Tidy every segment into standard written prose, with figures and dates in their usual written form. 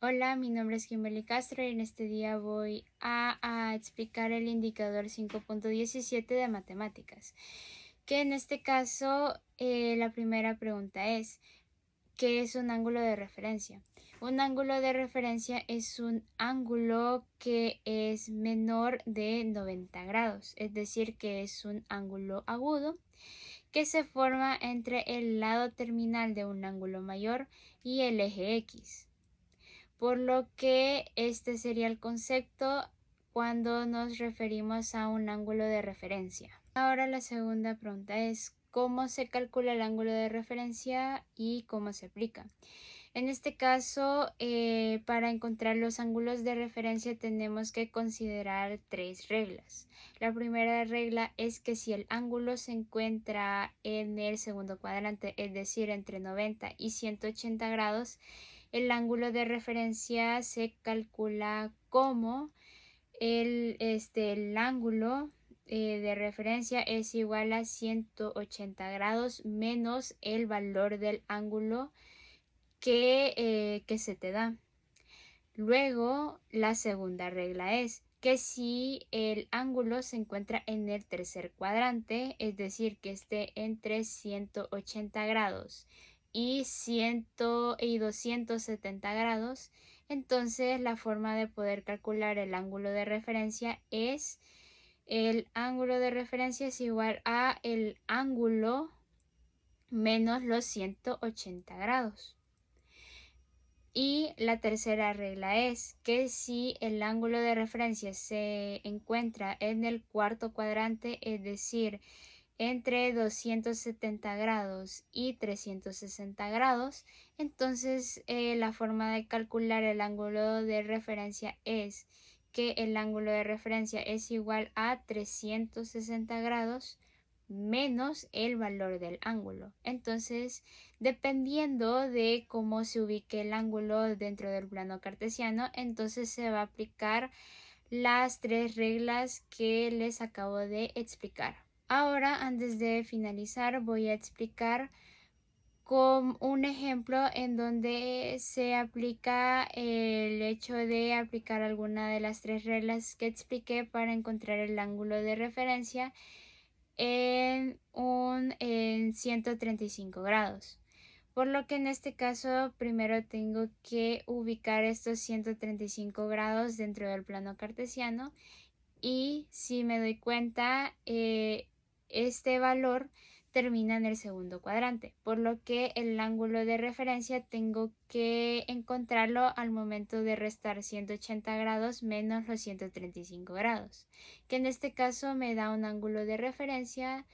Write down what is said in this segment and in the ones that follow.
Hola, mi nombre es Kimberly Castro y en este día voy a explicar el indicador 5.17 de matemáticas. Que en este caso, la primera pregunta es, ¿qué es un ángulo de referencia? Un ángulo de referencia es un ángulo que es menor de 90 grados, es decir, que es un ángulo agudo que se forma entre el lado terminal de un ángulo mayor y el eje X. Por lo que este sería el concepto cuando nos referimos a un ángulo de referencia. Ahora la segunda pregunta es ¿cómo se calcula el ángulo de referencia y cómo se aplica? En este caso, para encontrar los ángulos de referencia tenemos que considerar tres reglas. La primera regla es que si el ángulo se encuentra en el segundo cuadrante, es decir, entre 90 y 180 grados, el ángulo de referencia se calcula como el ángulo de referencia es igual a 180 grados menos el valor del ángulo que se te da. Luego, la segunda regla es que si el ángulo se encuentra en el tercer cuadrante, es decir, que esté entre 180 grados y 270 grados, entonces la forma de poder calcular el ángulo de referencia es el ángulo de referencia es igual a el ángulo menos los 180 grados. Y la tercera regla es que si el ángulo de referencia se encuentra en el cuarto cuadrante, es decir, entre 270 grados y 360 grados, entonces la forma de calcular el ángulo de referencia es que el ángulo de referencia es igual a 360 grados menos el valor del ángulo. Entonces, dependiendo de cómo se ubique el ángulo dentro del plano cartesiano, entonces se va a aplicar las tres reglas que les acabo de explicar. Ahora, antes de finalizar, voy a explicar con un ejemplo en donde se aplica el hecho de aplicar alguna de las tres reglas que expliqué para encontrar el ángulo de referencia en 135 grados. Por lo que en este caso primero tengo que ubicar estos 135 grados dentro del plano cartesiano y si me doy cuenta este valor termina en el segundo cuadrante, por lo que el ángulo de referencia tengo que encontrarlo al momento de restar 180 grados menos los 135 grados, que en este caso me da un ángulo de referencia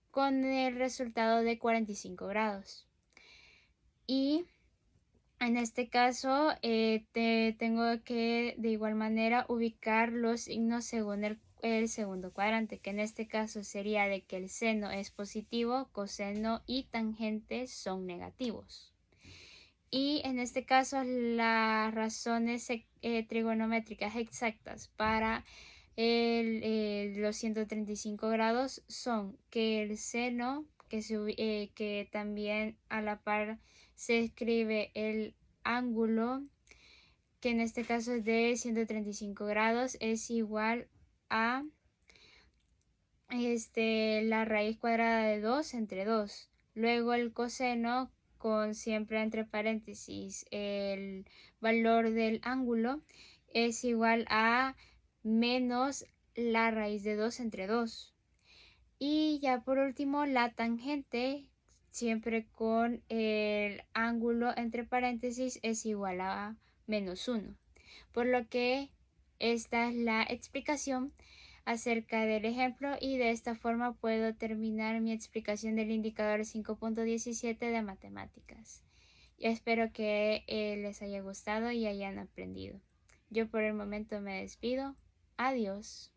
con el resultado de 45 grados. Y en este caso tengo que de igual manera ubicar los signos según el segundo cuadrante, que en este caso sería de que el seno es positivo, coseno y tangente son negativos. Y en este caso las razones trigonométricas exactas para los 135 grados son que el seno, que también a la par se escribe el ángulo, que en este caso es de 135 grados, es igual a la raíz cuadrada de 2 entre 2. Luego el coseno, con siempre entre paréntesis el valor del ángulo, es igual a menos la raíz de 2 entre 2. Y ya por último la tangente, siempre con el ángulo entre paréntesis, es igual a menos 1. Por lo que esta es la explicación acerca del ejemplo y de esta forma puedo terminar mi explicación del indicador 5.17 de matemáticas. Espero que les haya gustado y hayan aprendido. Yo por el momento me despido. Adiós.